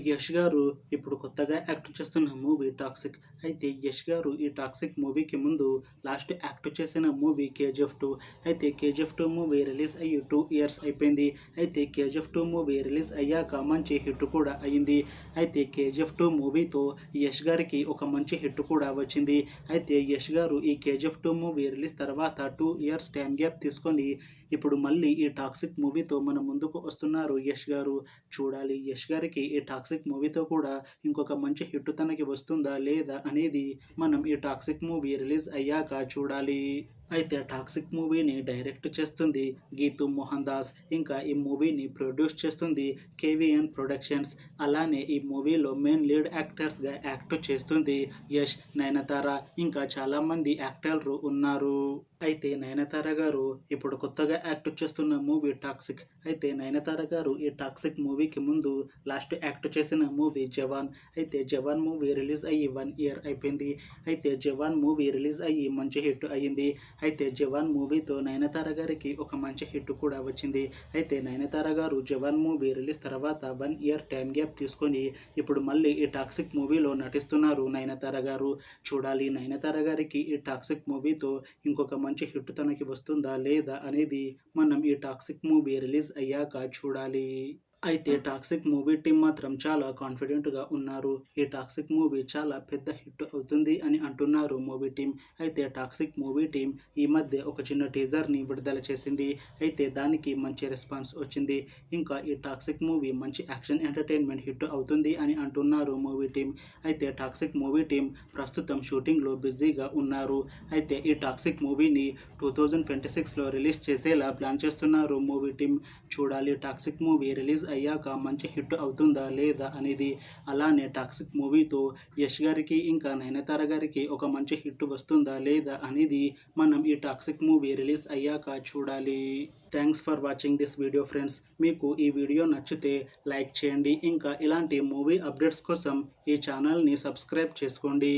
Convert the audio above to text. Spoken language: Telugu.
యష్ గారు ఇప్పుడు కొత్తగా యాక్ట్ చేస్తున్న మూవీ 'టాక్సిక్'. అయితే యష్ గారు ఈ 'టాక్సిక్' మూవీకి ముందు లాస్ట్ యాక్ట్ చేసిన మూవీ 'కేజీఎఫ్ 2'. అయితే 'కేజీఎఫ్ 2' మూవీ రిలీజ్ అయ్యి 2 ఇయర్స్ అయిపోయింది. అయితే 'కేజీఎఫ్ 2' మూవీ రిలీజ్ అయ్యాక మంచి హిట్ కూడా అయ్యింది. అయితే 'కేజీఎఫ్ 2' మూవీతో యష్ గారికి ఒక మంచి హిట్ కూడా వచ్చింది. అయితే యష్ గారు ఈ 'కేజీఎఫ్ 2' మూవీ రిలీజ్ తర్వాత 2 ఇయర్స్ టైం గ్యాప్ తీసుకొని ఇప్పుడు మళ్ళీ ఈ 'టాక్సిక్' మూవీతో మన ముందుకు వస్తున్నారు యష్ గారు. చూడాలి యష్ గారికి ఈ 'టాక్సిక్' మూవీతో కూడా ఇంకొక మంచి హిట్ తనకి వస్తుందా లేదా అనేది మనం ఈ 'టాక్సిక్' మూవీ రిలీజ్ అయ్యాక చూడాలి. అయితే 'టాక్సిక్' మూవీని డైరెక్ట్ చేస్తుంది గీతూ మోహన్ దాస్. ఇంకా ఈ మూవీని ప్రొడ్యూస్ చేస్తుంది కేవీఎన్ ప్రొడక్షన్స్. అలానే ఈ మూవీలో మెయిన్ లీడ్ యాక్టర్స్గా యాక్ట్ చేస్తుంది యష్, నయనతార, ఇంకా చాలామంది యాక్టర్లు ఉన్నారు. అయితే నయనతార గారు ఇప్పుడు కొత్తగా యాక్ట్ చేస్తున్న మూవీ 'టాక్సిక్'. అయితే నయనతార గారు ఈ 'టాక్సిక్' మూవీకి ముందు లాస్ట్ యాక్ట్ చేసిన మూవీ 'జవాన్'. అయితే 'జవాన్' మూవీ రిలీజ్ అయ్యి 1 ఇయర్ అయిపోయింది. అయితే 'జవాన్' మూవీ రిలీజ్ అయ్యి మంచి హిట్ అయ్యింది. అయితే 'జవాన్' మూవీతో నయనతార గారికి ఒక మంచి హిట్ కూడా వచ్చింది. అయితే నయనతార గారు 'జవాన్' మూవీ రిలీజ్ తర్వాత 1 ఇయర్ టైం గ్యాప్ తీసుకొని ఇప్పుడు మళ్ళీ ఈ 'టాక్సిక్' మూవీలో నటిస్తున్నారు నయనతార గారు. చూడాలి నయనతార గారికి ఈ 'టాక్సిక్' మూవీతో ఇంకొక మంచి హిట్ తనకి వస్తుందా లేదా అనేది మనం ఈ 'టాక్సిక్' మూవీ రిలీజ్ అయ్యాక చూడాలి. అయితే 'టాక్సిక్' మూవీ టీం మాత్రం చాలా కాన్ఫిడెంట్గా ఉన్నారు. ఈ 'టాక్సిక్' మూవీ చాలా పెద్ద హిట్ అవుతుంది అని అంటున్నారు మూవీ టీం. అయితే 'టాక్సిక్' మూవీ టీం ఈ మధ్య ఒక చిన్న టీజర్ని విడుదల చేసింది. అయితే దానికి మంచి రెస్పాన్స్ వచ్చింది. ఇంకా ఈ 'టాక్సిక్' మూవీ మంచి యాక్షన్ ఎంటర్టైన్మెంట్ హిట్ అవుతుంది అని అంటున్నారు మూవీ టీం. అయితే 'టాక్సిక్' మూవీ టీం ప్రస్తుతం షూటింగ్లో బిజీగా ఉన్నారు. అయితే ఈ 'టాక్సిక్' మూవీని 2026లో రిలీజ్ చేసేలా ప్లాన్ చేస్తున్నారు మూవీ టీం. చూడాలి 'టాక్సిక్' మూవీ రిలీజ్ అయ్యాక మంచి హిట్ అవుతుందా లేదా అనేది. అలానే 'టాక్సిక్' మూవీతో యష్ గారికి ఇంకా నయనతార గారికి ఒక మంచి హిట్ వస్తుందా లేదా అనేది మనం ఈ 'టాక్సిక్' మూవీ రిలీజ్ అయ్యాక చూడాలి. Thanks for watching this video friends. మీకు ఈ వీడియో నచ్చితే లైక్ చేయండి. ఇంకా ఇలాంటి మూవీ అప్డేట్స్ కోసం ఈ ఛానల్ని సబ్స్క్రైబ్ చేసుకోండి.